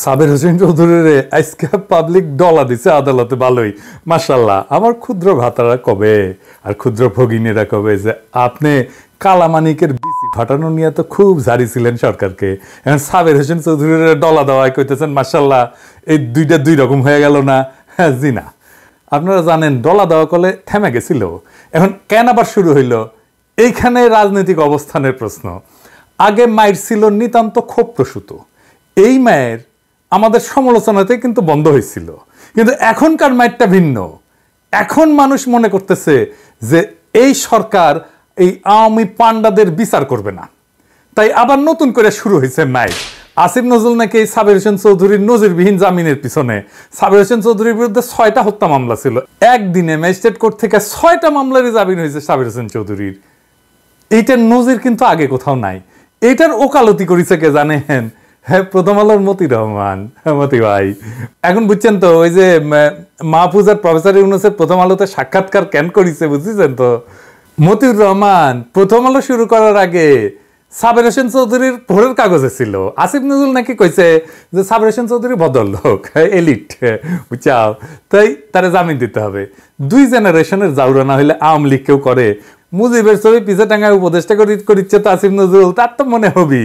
সাবের হোসেন চৌধুরীর আজকে পাবলিক ডলা দিছে আদালতে, ভালোই মাশাআল্লাহ। আমার ক্ষুদ্র ভাতারা কবে আর ক্ষুদ্র ভগিনীরা কবে যে আপনি কালামানিকের বিসি ফাটানো নিয়ে তো খুব ঝাড়ি ছিলেন সরকারকে, এখন সাবের হোসেন চৌধুরীর ডলা দেওয়ায় কইতেছেন মাশাআল্লাহ। এই দুইটা দুই রকম হয়ে গেল না? হ্যাঁ জি না, আপনারা জানেন ডলা দেওয়া কলে থেমে গেছিল, এখন কেন আবার শুরু হইল? এইখানে রাজনৈতিক অবস্থানের প্রশ্ন। আগে মায়ের ছিল নিতান্ত ক্ষোভ প্রসূত, এই মায়ের আমাদের সমালোচনাতে কিন্তু বন্ধ হয়েছিল, কিন্তু এখনকার মায়েরটা ভিন্ন। এখন মানুষ মনে করতেছে যে এই সরকার এই আওয়ামী পান্ডাদের বিচার করবে না, তাই আবার নতুন করে শুরু হয়েছে মায়ের। আসিফ নজরুল নাকি এই সাবের হোসেন চৌধুরীর নজিরবিহীন জামিনের পিছনে, সাবের হোসেন চৌধুরীর বিরুদ্ধে 6টা হত্যা মামলা ছিল, একদিনে ম্যাজিস্ট্রেট কোর্ট থেকে 6টা মামলারই জামিন হয়েছে সাবের হোসেন চৌধুরীর। এইটার নজির কিন্তু আগে কোথাও নাই। এইটার ওকালতি করেছে কে জানেন? হ্যাঁ, প্রথম আলোর মতি রহমান। মতি ভাই এখন বুঝছেন তো, ওই যে মাহফুজ আর প্রফেসর ইউনূসের প্রথম আলোতে সাক্ষাৎকার কেন করেছে বুঝছেন তো? মতিউর রহমান প্রথম আলো শুরু করার আগে সাবের হোসেন চৌধুরীর ভোরের কাগজে ছিল। আসিফ নজরুল নাকি কইছে যে সাবের হোসেন চৌধুরী ভদ্রলোক, এলিট, বুঝছাও, তাই তারা জামিন দিতে হবে। 2 জেনারেশনের জাউরা না হইলে আওয়ামী লীগ কেউ করে? মুজিবের ছবি পিছে টাঙ্গায় উপদেষ্টা করিচ্ছে তো আসিফ নজরুল, তার তো মনে হবি।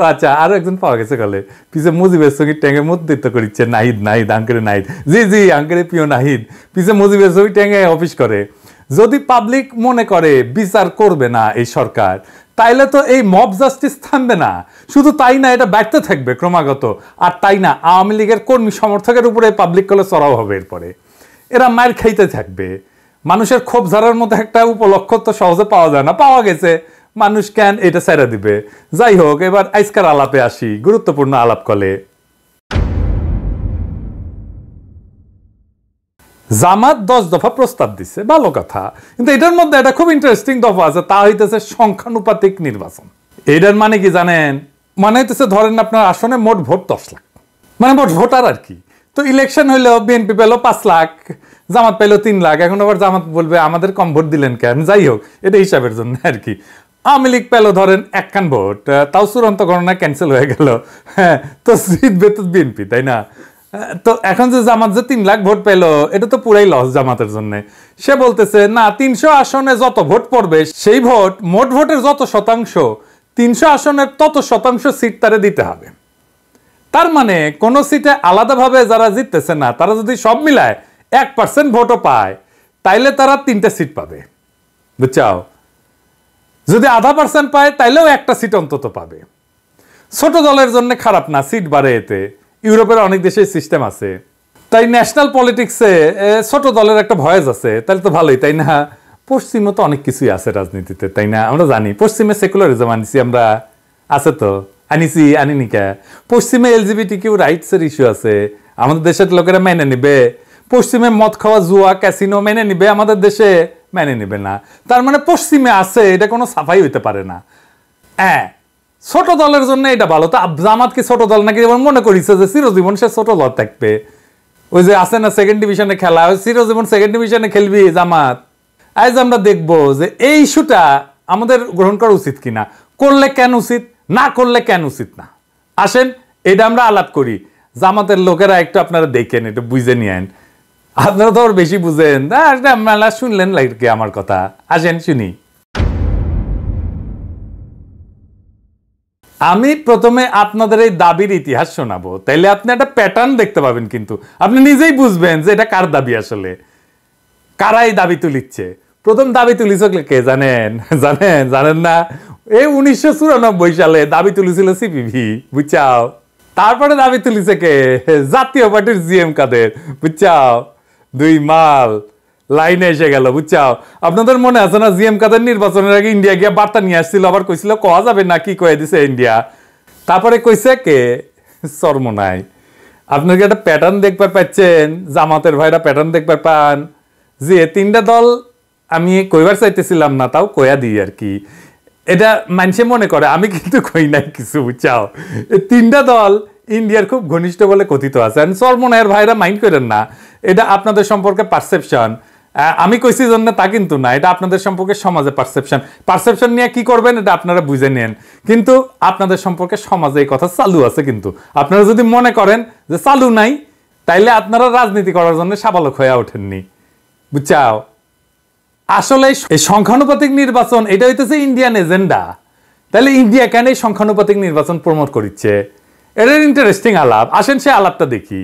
আচ্ছা, আরো একজন পাওয়া গেছে কলে পিছে মুজিবের ছবি ট্যাঙ্গে মধ্যিত্ব করিচ্ছে নাহিদ, আঙ্কেরে নাহিদ, জি আঙ্কেরে প্রিয় নাহিদ পিছে মুজিবের ছবি ট্যাঙ্গে অফিস করে। যদি পাবলিক মনে করে বিচার করবে না এই সরকার, তাইলে তো এই মব জাস্টিস থামবে না। শুধু তাই না, এটা ব্যর্থ থাকবে ক্রমাগত। আর তাই না, আওয়ামী লীগের কর্মী সমর্থকের উপরে পাবলিক কলে চড়াও হবে, এরপরে এরা মার খাইতে থাকবে। মানুষের ক্ষোভ ঝাড়ার মতো একটা উপলক্ষ তো সহজে পাওয়া যায় না, পাওয়া গেছে, মানুষ কেন এটা ছেড়ে দিবে? যাই হোক, এবার আজকের আলাপে আসি, গুরুত্বপূর্ণ আলাপ কলে। জামাত 10 দফা প্রস্তাব দিচ্ছে, ভালো কথা, কিন্তু এটার মধ্যে একটা খুব ইন্টারেস্টিং দফা আছে, তা হইতেছে সংখ্যানুপাতিক নির্বাচন। এটার মানে কি জানেন? মানে হইতেছে ধরেন আপনার আসনে মোট ভোট 10 লাখ, মানে মোট ভোটার আর কি। তো ইলেকশন হইলেও বিএনপি পেলো 5 লাখ, জামাত পেলো 3 লাখ। এখন আবার জামাত বলবে আমাদের কম ভোট দিলেন কেন? যাই হোক, এটা হিসাবের জন্য আর কি। আওয়ামী লীগ পেলো ধরেন 1 কান ভোট, তাও চূড়ান্ত গণনা ক্যান্সেল হয়ে গেল। হ্যাঁ, তো জিতবে তো বিএনপি, তাই না? তো এখন যে জামাত যে 3 লাখ ভোট পেলো, এটা তো পুরাই লস জামাতের জন্য। সে বলতেছে না, 300 আসনে যত ভোট পড়বে সেই ভোট, মোট ভোটের যত শতাংশ, 300 আসনের তত শতাংশ সিট তারে দিতে হবে। তার মানে কোন সিটে আলাদাভাবে যারা জিততেছে না, তারা যদি সব মিলায় 1% ভোটও পায়, তাইলে তারা 3টা সিট পাবে, বুঝছাও? যদি 0.5% পায়, তাইলেও 1টা সিট অন্তত পাবে। ছোট দলের জন্য খারাপ না, সিট বাড়ে এতে। ইউরোপের অনেক দেশে সিস্টেম আছে, তাই ন্যাশনাল পলিটিক্সে ছোট দলের একটা ভয়েস আছে, তাহলে তো ভালোই, তাই না? পশ্চিমে তো অনেক কিছুই আছে রাজনীতিতে, তাই না? আমরা জানি পশ্চিমে সেকুলারিজম আনিছি আমরা, আছে তো, আনিনি কে? পশ্চিমে LGBTQ রাইটস এর ইস্যু আছে, আমাদের দেশের লোকেরা মেনে নিবে? পশ্চিমে মদ খাওয়া, জুয়া, ক্যাসিনো মেনে নিবে? আমাদের দেশে মেনে নিবে না। তার মানে পশ্চিমে আছে, এটা কোনো সাফাই হইতে পারে না। হ্যাঁ, ছোট দলের জন্য এটা ভালো। তো জামাত কি ছোট দল নাকি? এবার মনে করিছে যে চিরজীবন সে ছোট দল থাকবে। ওই যে আছে না সেকেন্ড ডিভিশনে খেলা, ওই চিরজীবন সেকেন্ড ডিভিশনে খেলবি জামাত। আজ আমরা দেখবো যে এই ইস্যুটা আমাদের গ্রহণ করা উচিত কিনা, করলে কেন উচিত, না করলে কেন উচিত না। আসেন এটা আমরা আলাপ করি। জামাতের লোকেরা একটু আপনারা দেখেন, একটু বুঝে নিয়েন। আপনারা তো বেশি বুঝেন, মেলা শুনলেন লাগে আমার কথা। আসেন শুনি। আমি প্রথমে আপনাদের এই দাবির ইতিহাস শোনাবো, তাইলে আপনি একটা প্যাটার্ন দেখতে পাবেন, কিন্তু আপনি নিজেই বুঝবেন যে এটা কার দাবি, আসলে কারা এই দাবি তুলিচ্ছে। প্রথম দাবি তুলিছ কে জানেন? জানেন না? এই 1994 সালে দাবি তুলেছিল সিপিবি, বুঝছাও? তারপরে দাবি তুলিছে কে? জাতীয় পার্টির জিএম কাদের, বুঝছাও? 2 মাল লাইনে এসে গেল, বুঝছাও? আপনাদের মনে আছে না, জিএম কাদের নির্বাচনের আগে ইন্ডিয়া গিয়া বার্তা নিয়ে আসছিল, আবার কইছিল কওয়া যাবে না, কি কয়ে দিছে ইন্ডিয়া। তারপরে কইছে কে? চরমোনাই। আপনার কি একটা প্যাটার্ন দেখবার পাচ্ছেন? জামাতের ভাইরা প্যাটার্ন দেখবার পান যে 3টা দল, আমি কইবার চাইতেছিলাম না, তাও কয়া দিই আর কি। এটা মানুষে মনে করে, আমি কিন্তু কই নাই কিছু, বুঝছাও? 3টা দল ইন্ডিয়ার খুব ঘনিষ্ঠ বলে কথিত আছে। চরমোনাইয়ের ভাইরা মাইন্ড করেন না, এটা আপনাদের সম্পর্কে পারসেপশন। আমি কইছি জন্য তা কিন্তু না, এটা আপনাদের সম্পর্কে সমাজে পারসেপশন নিয়ে কি করবেন এটা আপনারা বুঝে নেন, কিন্তু আপনাদের সম্পর্কে সমাজে এই কথা চালু আছে। কিন্তু আপনারা যদি মনে করেন যে চালু নাই, তাইলে আপনারা রাজনীতি করার জন্য সাবালক হয়ে ওঠেননি, বুঝছাও? আসলে এই সংখ্যানুপাতিক নির্বাচন এটা হইতেছে ইন্ডিয়ান এজেন্ডা। তাহলে ইন্ডিয়া কেন এই সংখ্যানুপাতিক নির্বাচন প্রমোট করছে? এটার ইন্টারেস্টিং আলাপ, আসেন সে আলাপটা দেখি।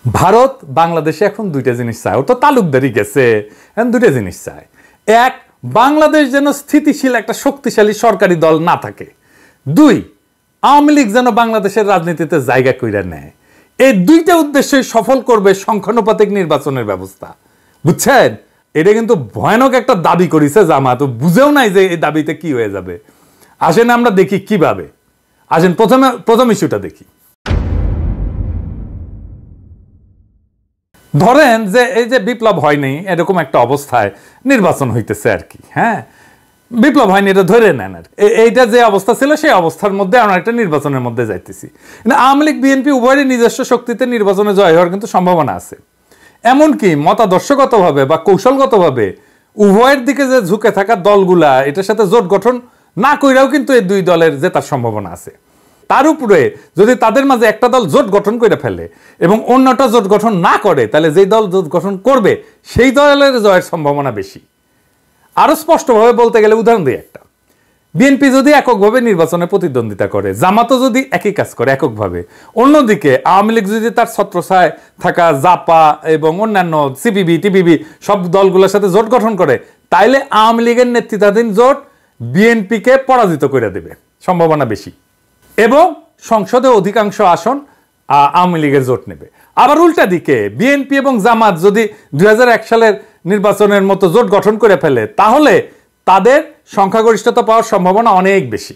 ভারত বাংলাদেশে এখন দুইটা জিনিস চায়, ও তো তালুকদারি গেছে, এখন দুইটা জিনিস চায়। এক, বাংলাদেশ যেন স্থিতিশীল একটা শক্তিশালী সরকারি দল না থাকে। দুই, আওয়ামী লীগ যেন বাংলাদেশের রাজনীতিতে জায়গা কইরা নেয়। এই দুইটা উদ্দেশ্যই সফল করবে সংখ্যানুপাতিক নির্বাচনের ব্যবস্থা, বুঝছেন? এটা কিন্তু ভয়ানক একটা দাবি করেছে জামাত, বুঝেও নাই যে এই দাবিতে কি হয়ে যাবে। আসেন আমরা দেখি কিভাবে। আসেন প্রথম ইস্যুটা দেখি। ধরেন যে এই যে বিপ্লব হয়নি এরকম একটা অবস্থায় নির্বাচন হইতেছে আর কি, হ্যাঁ, বিপ্লব হয়নি এটা ধরে নেন আর এইটা যে অবস্থা ছিল সেই অবস্থার মধ্যে আমরা একটা নির্বাচনের মধ্যে যাইতেছি। আওয়ামী লীগ বিএনপি উভয়েরই নিজস্ব শক্তিতে নির্বাচনে জয় হওয়ার কিন্তু সম্ভাবনা আছে। এমনকি মতাদর্শগতভাবে বা কৌশলগতভাবে উভয়ের দিকে যে ঝুঁকে থাকা দলগুলা এটার সাথে জোট গঠন না কইরাও কিন্তু এই দুই দলের জেতার সম্ভাবনা আছে। তার উপরে যদি তাদের মাঝে একটা দল জোট গঠন করে ফেলে এবং অন্যটা জোট গঠন না করে, তাহলে যেই দল জোট গঠন করবে সেই দলের জয়ের সম্ভাবনা বেশি। আরো স্পষ্টভাবে বলতে গেলে উদাহরণ দিই একটা, বিএনপি যদি এককভাবে নির্বাচনে প্রতিদ্বন্দ্বিতা করে, জামাতও যদি একই কাজ করে এককভাবে, অন্যদিকে আওয়ামী লীগ যদি তার ছত্রছায়ায় থাকা জাপা এবং অন্যান্য সিপিবি টিপিবি সব দলগুলোর সাথে জোট গঠন করে, তাইলে আওয়ামী লীগের নেতৃত্বাধীন জোট বিএনপিকে পরাজিত করে দেবে, সম্ভাবনা বেশি, এবং সংসদে অধিকাংশ আসন আওয়ামী লীগের জোট নেবে। আবার উল্টা দিকে বিএনপি এবং জামাত যদি 2001 সালের নির্বাচনের মতো জোট গঠন করে ফেলে, তাহলে তাদের সংখ্যাগরিষ্ঠতা পাওয়ার সম্ভাবনা অনেক বেশি।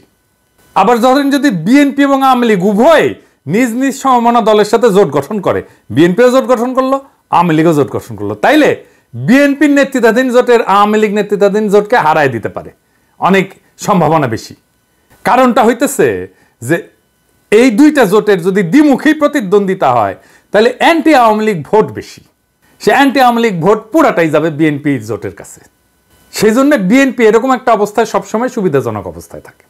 আবার ধরেন যদি বিএনপি এবং আওয়ামী লীগ উভয় নিজ নিজ সমমনা দলের সাথে জোট গঠন করে, বিএনপিও জোট গঠন করলো, আওয়ামী লীগও জোট গঠন করলো, তাইলে বিএনপির নেতৃত্বাধীন জোটের আওয়ামী লীগ নেতৃত্বাধীন জোটকে হারায় দিতে পারে, অনেক সম্ভাবনা বেশি। কারণটা হইতেছে যে এই দুইটা জোটের যদি দ্বিমুখী প্রতিদ্বন্দ্বিতা হয়, তাহলে অ্যান্টি আওয়ামী লীগ ভোট বেশি, সে অ্যান্টি আওয়ামী লীগ ভোট পুরাটাই যাবে বিএনপি জোটের কাছে। সেই জন্য বিএনপি এরকম একটা অবস্থায় সবসময় সুবিধাজনক অবস্থায় থাকে।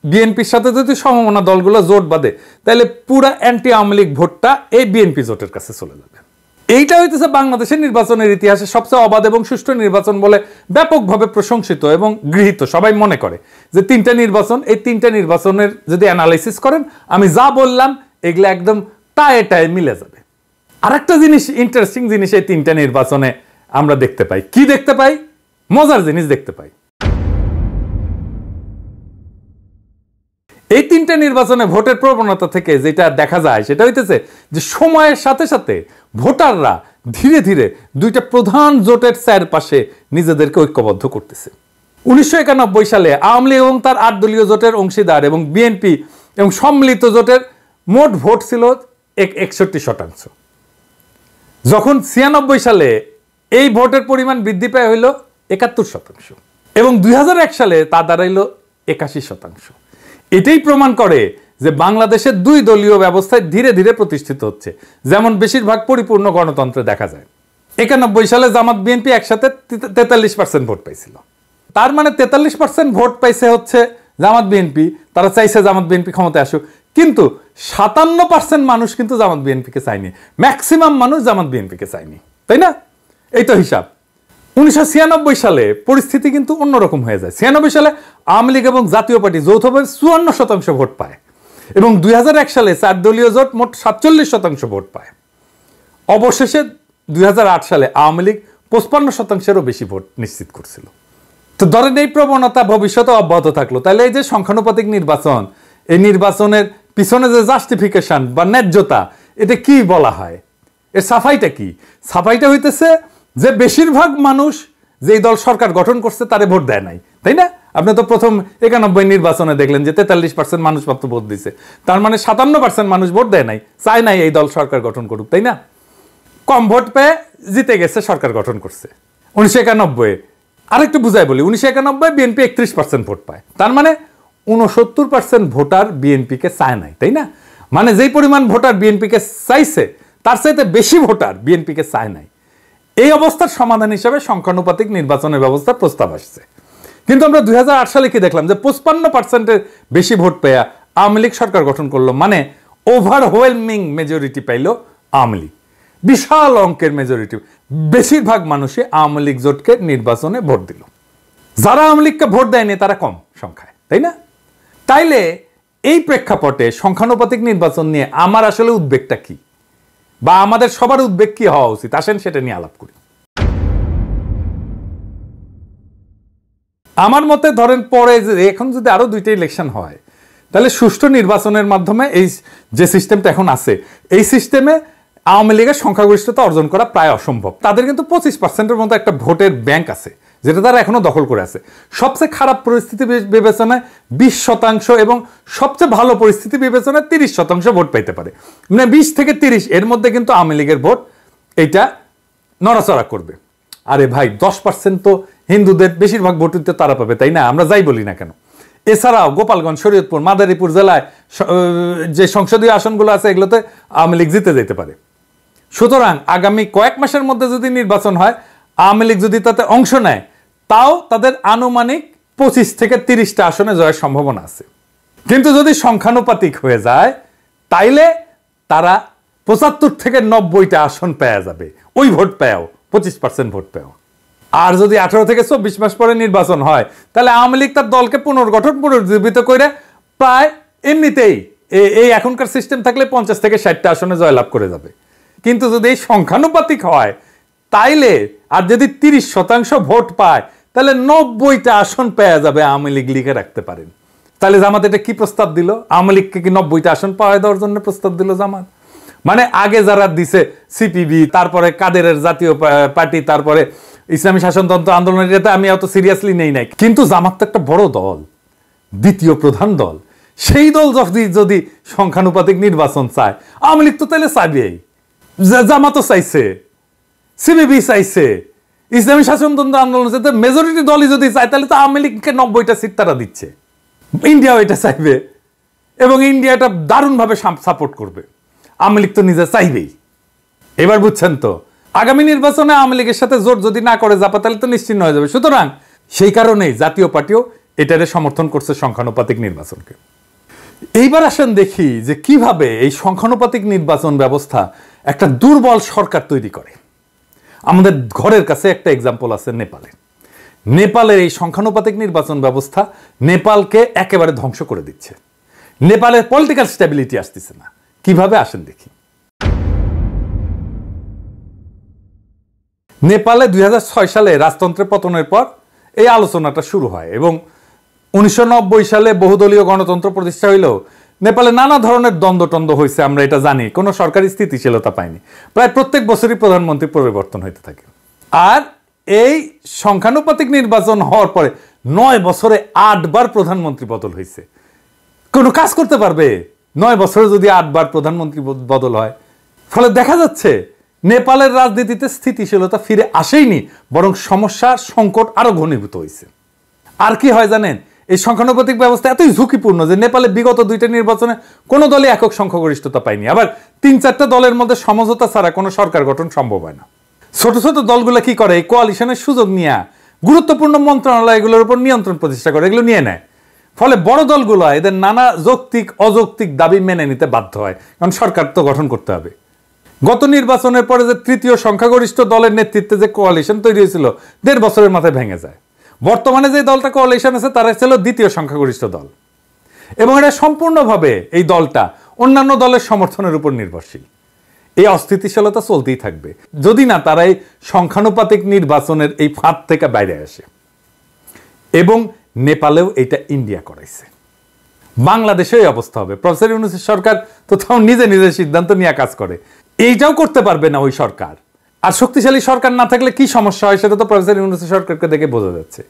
বিএনপির সাথে যদি সমমনা দলগুলো জোট বাঁধে, তাহলে পুরা অ্যান্টি আওয়ামী লীগ ভোটটা এই বিএনপি জোটের কাছে চলে যাবে। এইটা হইতেছে বাংলাদেশের নির্বাচনের ইতিহাসে সবচেয়ে অবাধ এবং সুষ্ঠু নির্বাচন বলে ব্যাপকভাবে প্রশংসিত এবং গৃহীত। সবাই মনে করে যে তিনটা নির্বাচন, এই তিনটা নির্বাচনের যদি অ্যানালাইসিস করেন, আমি যা বললাম এগুলো একদম টায়ে টায়ে মিলে যাবে। আরেকটা জিনিস, ইন্টারেস্টিং জিনিস এই তিনটা নির্বাচনে আমরা দেখতে পাই। কি দেখতে পাই? মজার জিনিস দেখতে পাই। এই তিনটা নির্বাচনে ভোটের প্রবণতা থেকে যেটা দেখা যায় সেটা হইতেছে যে সময়ের সাথে সাথে ভোটাররা ধীরে ধীরে দুইটা প্রধান জোটের চারপাশে নিজেদেরকে ঐক্যবদ্ধ করতেছে। 1991 সালে আওয়ামী লীগ এবং তার 8 দলীয় জোটের অংশীদার এবং বিএনপি এবং সম্মিলিত জোটের মোট ভোট ছিল 61%। যখন 96 সালে এই ভোটের পরিমাণ বৃদ্ধি পায় হইল 71% এবং 2001 সালে তা দাঁড়াইল 81%। এটাই প্রমাণ করে যে বাংলাদেশের দুই দলীয় ব্যবস্থায় ধীরে ধীরে প্রতিষ্ঠিত হচ্ছে, যেমন বেশিরভাগ পরিপূর্ণ গণতন্ত্রে দেখা যায়। 91 সালে জামাত বিএনপি একসাথে 43% ভোট পাইছিল। তার মানে 43% ভোট পাইছে হচ্ছে জামাত বিএনপি, তারা চাইছে জামাত বিএনপি ক্ষমতায় আসুক, কিন্তু 57% মানুষ কিন্তু জামাত বিএনপিকে চায়নি, ম্যাক্সিমাম মানুষ জামাত বিএনপিকে চায়নি, তাই না? এই তো হিসাব। 1996 সালে পরিস্থিতি কিন্তু অন্যরকম হয়ে যায়। 96 সালে আওয়ামী লীগ এবং জাতীয় পার্টি যৌথভাবে 54% ভোট পায় এবং 2001 সালে 4 দলীয় জোট মোট 47% ভোট পায়। অবশেষে 2008 সালে আওয়ামী লীগ 55%-এরও বেশি ভোট নিশ্চিত করছিল। তো ধরেন এই প্রবণতা ভবিষ্যতে অব্যাহত থাকলো, তাহলে এই যে সংখ্যানুপাতিক নির্বাচন, এই নির্বাচনের পিছনে যে জাস্টিফিকেশন বা ন্যায্যতা, এটা কি বলা হয়? এর সাফাইটা কি? সাফাইটা হইতেছে যে বেশিরভাগ মানুষ যেই দল সরকার গঠন করছে তারে ভোট দেয় নাই, তাই না? আপনি তো প্রথম 91 নির্বাচনে দেখলেন যে 43% মানুষ মাত্র ভোট দিছে, তার মানে 57% মানুষ ভোট দেয় নাই, চায় নাই এই দল সরকার গঠন করুক, তাই না? কম ভোট পেয়ে জিতে গেছে, সরকার গঠন করছে। 1991 আরেকটু বুঝাই বলি, 1991 বিএনপি 31% ভোট পায়, তার মানে 69% ভোটার বিএনপিকে চায় নাই, তাই না? মানে যেই পরিমাণ ভোটার বিএনপিকে চাইছে তার চাইতে বেশি ভোটার বিএনপিকে চায় নাই। এই অবস্থার সমাধান হিসেবে সংখ্যানুপাতিক নির্বাচনের ব্যবস্থার প্রস্তাব আসছে। কিন্তু আমরা 2008 সালে কি দেখলাম যে 55%-এর বেশি ভোট পেয়ে আওয়ামী লীগ সরকার গঠন করলো, মানে ওভারওয়েলমিং মেজরিটি পাইল আওয়ামী লীগ, বিশাল অঙ্কের মেজরিটি। বেশিরভাগ মানুষই আওয়ামী লীগ জোটকে নির্বাচনে ভোট দিল। যারা আওয়ামী লীগকে ভোট দেয়নি তারা কম সংখ্যায়, তাই না? তাইলে এই প্রেক্ষাপটে সংখ্যানুপাতিক নির্বাচন নিয়ে আমার আসলে উদ্বেগটা কি, বা আমাদের সবার উদ্বেগ কি হওয়া উচিত, আসেন সেটা নিয়ে আলাপ করি। আমার মতে ধরেন পরে এখন যদি আরো 2টা ইলেকশন হয়, তাহলে সুষ্ঠু নির্বাচনের মাধ্যমে এই যে সিস্টেমটা এখন আছে, এই সিস্টেমে আওয়ামী লীগের সংখ্যাগরিষ্ঠতা অর্জন করা প্রায় অসম্ভব। তাদের কিন্তু 25%-এর মতো একটা ভোটের ব্যাংক আছে, যেটা তারা এখনো দখল করে আছে। সবচেয়ে খারাপ পরিস্থিতি বিবেচনায় 20% এবং সবচেয়ে ভালো পরিস্থিতি বিবেচনায় 30% ভোট পাইতে পারে। মানে 20 থেকে 30 এর মধ্যে কিন্তু আওয়ামী লীগের ভোট এইটা নড়াচড়া করবে। আরে ভাই 10% তো হিন্দুদের বেশিরভাগ ভোট তো তারা পাবে, তাই না? আমরা যাই বলি না কেন। এছাড়াও গোপালগঞ্জ, শরীয়তপুর, মাদারীপুর জেলায় যে সংসদীয় আসনগুলো আছে এগুলোতে আওয়ামী লীগ জিতে যেতে পারে। সুতরাং আগামী কয়েক মাসের মধ্যে যদি নির্বাচন হয়, আওয়ামী লীগ যদি তাতে অংশ নেয়, তাও তাদের আনুমানিক 25 থেকে 30টা আসনে জয়ের সম্ভাবনা আছে। কিন্তু যদি সংখ্যানুপাতিক হয়ে যায়, তাইলে তারা 75 থেকে 90টা আসন পেয়ে যাবে, ওই ভোট পেয়েও, 25% ভোট পেয়েও। আর যদি 18 থেকে 24 মাস পরে নির্বাচন হয়, তাহলে আওয়ামী লীগ তার দলকে পুনর্গঠন পুনর্জীবিত করে প্রায় এমনিতেই এই এখনকার সিস্টেম থাকলে 50 থেকে 60টা আসনে জয়লাভ করে যাবে। কিন্তু যদি এই সংখ্যানুপাতিক হয়, তাইলে আর যদি 30% ভোট পায়, তাহলে 90টা আসন পেয়ে যাবে আওয়ামী লীগ লিখে রাখতে পারেন। তাহলে জামাত এটা কি প্রস্তাব দিল? আওয়ামী লীগকে কি 90টা আসন পাওয়া দেওয়ার জন্য প্রস্তাব দিল জামাত? মানে আগে যারা দিছে সিপিবি, তারপরে কাদেরের জাতীয় পার্টি, তারপরে ইসলামী শাসনতন্ত্র আন্দোলনের, এটা আমি অত সিরিয়াসলি নেই নাই। কিন্তু জামাত তো একটা বড় দল, দ্বিতীয় প্রধান দল। সেই দল যদি সংখ্যানুপাতিক নির্বাচন চায়, আওয়ামী লীগ তো তাহলে চাইবেই। জামাতও চাইছে, সিপিবি চাইছে, ইসলামী শাসনতন্ত্র আন্দোলন চাইতে মেজরিটি দলই যদি চায়, তাহলে তো আওয়ামী লীগকে 90টা সিট তারা দিচ্ছে। ইন্ডিয়াও এটা চাইবে এবং ইন্ডিয়া এটা দারুণভাবে সাপোর্ট করবে। আওয়ামী লীগ তো নিজে চাইবেই। এবার বুঝছেন তো, আগামী নির্বাচনে আওয়ামী লীগের সাথে জোট যদি না করে জাপা, তাহলে তো নিশ্চিন্ন হয়ে যাবে। সুতরাং সেই কারণেই জাতীয় পার্টিও এটারে সমর্থন করছে সংখ্যানুপাতিক নির্বাচনকে। এইবার আসেন দেখি যে কিভাবে এই সংখ্যানুপাতিক নির্বাচন ব্যবস্থা একটা দুর্বল সরকার তৈরি করে। আমাদের ঘরের কাছে একটা এক্সাম্পল আছে নেপালে। নেপালের এই সংখ্যানুপাতিক নির্বাচন ব্যবস্থা নেপালকে একেবারে ধ্বংস করে দিচ্ছে। নেপালের পলিটিক্যাল স্টেবিলিটি আসতেছে না। কিভাবে আসেন দেখি। নেপালে 2006 সালে রাজতন্ত্রের পতনের পর এই আলোচনাটা শুরু হয় এবং 1990 সালে বহুদলীয় গণতন্ত্র প্রতিষ্ঠা হইলেও নেপালে নানা ধরনের দ্বন্দ্ব হয়েছে, আমরা এটা জানি। কোনো সরকারি স্থিতিশীলতা পায়নি। প্রায় প্রত্যেক বছরই প্রধানমন্ত্রী পরিবর্তন হইতে থাকে। আর এই সংখ্যানুপাতিক নির্বাচন হওয়ার পরে 9 বছরে 8 বার প্রধানমন্ত্রী বদল হয়েছে। কোনো কাজ করতে পারবে 9 বছরে যদি 8 বার প্রধানমন্ত্রী বদল হয়? ফলে দেখা যাচ্ছে নেপালের রাজনীতিতে স্থিতিশীলতা ফিরে আসেইনি, বরং সমস্যা সংকট আরো ঘনীভূত হয়েছে। আর কি হয় জানেন, এই সংখ্যানুপাতিক ব্যবস্থা এতই ঝুঁকিপূর্ণ যে নেপালে বিগত 2টা নির্বাচনে কোনো দলই একক সংখ্যাগরিষ্ঠতা পায়নি। আবার 3-4টা দলের মধ্যে সমঝোতা ছাড়া কোনো সরকার গঠন সম্ভব হয় না। ছোট ছোট দলগুলো কি করে, এই কোয়ালিশনের সুযোগ নিয়ে গুরুত্বপূর্ণ মন্ত্রণালয়গুলোর উপর নিয়ন্ত্রণ প্রতিষ্ঠা করে, এগুলো নিয়ে নেয়। ফলে বড় দলগুলো এদের নানা যৌক্তিক অযৌক্তিক দাবি মেনে নিতে বাধ্য হয়, কারণ সরকার তো গঠন করতে হবে। গত নির্বাচনের পরে যে তৃতীয় সংখ্যাগরিষ্ঠ দলের নেতৃত্বে যে কোয়ালিশন তৈরি হয়েছিল 1.5 বছরের মাথায় ভেঙে যায়। বর্তমানে যে দলটা কোয়ালিশন আছে তারা ছিল দ্বিতীয় সংখ্যাগরিষ্ঠ দল এবং এটা সম্পূর্ণভাবে এই দলটা অন্যান্য দলের সমর্থনের উপর নির্ভরশীল। এই অস্থিতিশীলতা চলতেই থাকবে যদি না তারা এই সংখ্যানুপাতিক নির্বাচনের এই ফাঁদ থেকে বাইরে আসে। এবং নেপালেও এটা ইন্ডিয়া করাইছে। বাংলাদেশে এই অবস্থা হবে। প্রফেসর ইউনূসের সরকার তো তাও নিজে নিজে সিদ্ধান্ত নিয়ে কাজ করে, এইটাও করতে পারবে না ওই সরকার। আর শক্তিশালী সরকার না থাকলে কি সমস্যা হয় সেটা তো প্রফেসর ইউনূসের সরকারকে দেখে বোঝা যাচ্ছে।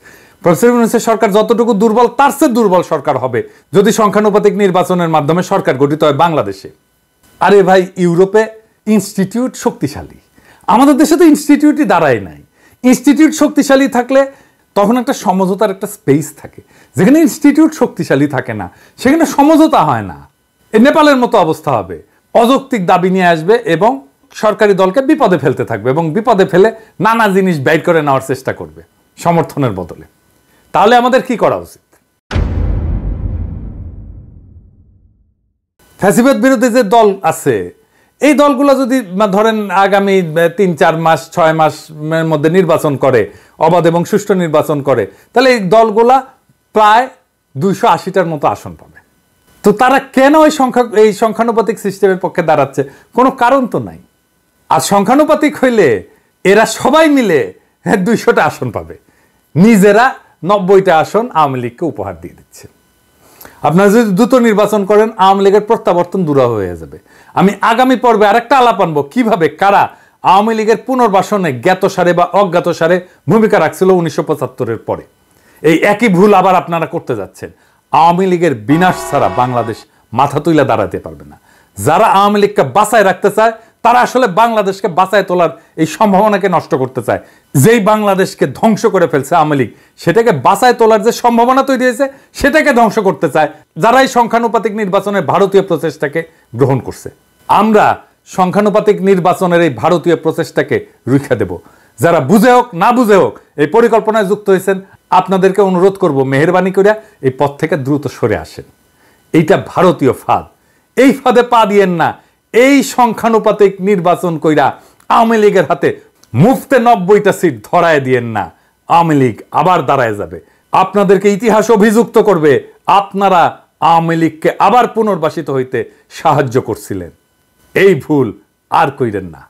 প্রফেসর ইউনূসের সরকার যতটুকু দুর্বল, তার চেয়ে দুর্বল সরকার হবে যদি সংখ্যানুপাতিক নির্বাচনের মাধ্যমে সরকার গঠিত হয় বাংলাদেশে। আরে ভাই, ইউরোপে ইনস্টিটিউট শক্তিশালী, আমাদের দেশে তো ইনস্টিটিউটই দাঁড়ায় নাই। ইনস্টিটিউট শক্তিশালী থাকলে তখন একটা সমঝোতার একটা স্পেস থাকে। যেখানে ইনস্টিটিউট শক্তিশালী থাকে না সেখানে সমঝোতা হয় না। এই নেপালের মতো অবস্থা হবে, অযৌক্তিক দাবি নিয়ে আসবে এবং সরকারি দলকে বিপদে ফেলতে থাকবে এবং বিপদে ফেলে নানা জিনিস ব্যয় করে নেওয়ার চেষ্টা করবে সমর্থনের বদলে। তাহলে আমাদের কি করা উচিত? ফ্যাসিবাদ বিরোধী যে দল আছে, এই দলগুলো যদি ধরেন আগামী 3-4 মাস 6 মাসের মধ্যে নির্বাচন করে, অবাধ এবং সুষ্ঠু নির্বাচন করে, তাহলে এই দলগুলা প্রায় 280টার মতো আসন পাবে। তো তারা কেন এই সংখ্যানুপাতিক সিস্টেমের পক্ষে দাঁড়াচ্ছে? কোনো কারণ তো নাই। আর সংখ্যানুপাতিক হইলে এরা সবাই মিলে 200টা আসন পাবে, নিজেরা 90টা আসন আওয়ামী লীগকে উপহার দিয়ে দিচ্ছে। আপনারা যদি দ্রুত নির্বাচন করেন, আওয়ামী লীগের প্রত্যাবর্তন দূর হয়ে যাবে। আমি আগামী পর্বে আরেকটা আলাপ আনবো কিভাবে কারা আওয়ামী লীগের পুনর্বাসনে জ্ঞাতসারে বা অজ্ঞাতসারে ভূমিকা রাখছিল 1975-এর পরে। এই একই ভুল আবার আপনারা করতে যাচ্ছেন। আওয়ামী লীগের বিনাশ ছাড়া বাংলাদেশ মাথা তুলে দাঁড়াতে পারবে না। যারা আওয়ামী লীগকে বাঁচায় রাখতে চায়, তারা আসলে বাংলাদেশকে বাঁচায় তোলার এই সম্ভাবনাকে নষ্ট করতে চায়। যেই বাংলাদেশকে ধ্বংস করে ফেলছে আওয়ামী লীগ, সেটাকে বাঁচায় তোলার যে সম্ভাবনা তৈরি হয়েছে, সেটাকে ধ্বংস করতে চায় যারা এই সংখ্যানুপাতিক নির্বাচনের ভারতীয় প্রচেষ্টাকে গ্রহণ করছে। আমরা সংখ্যানুপাতিক নির্বাচনের এই ভারতীয় প্রচেষ্টাকে রুখে দেব। যারা বুঝে হোক না বুঝে হোক এই পরিকল্পনায় যুক্ত হয়েছেন, আপনাদেরকে অনুরোধ করব মেহেরবানি করে এই পথ থেকে দ্রুত সরে আসেন। এইটা ভারতীয় ফাঁদ, এই ফাঁদে পা দিয়েন না। এই সংখ্যানুপাতিক নির্বাচন কইরা আওয়ামী লীগের হাতে মুফতে 90টা সিট ধরায় দিয়েন না। আওয়ামী লীগ আবার দাঁড়ায় যাবে, আপনাদেরকে ইতিহাস অভিযুক্ত করবে আপনারা আওয়ামী লীগকে আবার পুনর্বাসিত হইতে সাহায্য করছিলেন। এই ভুল আর কইরেন না।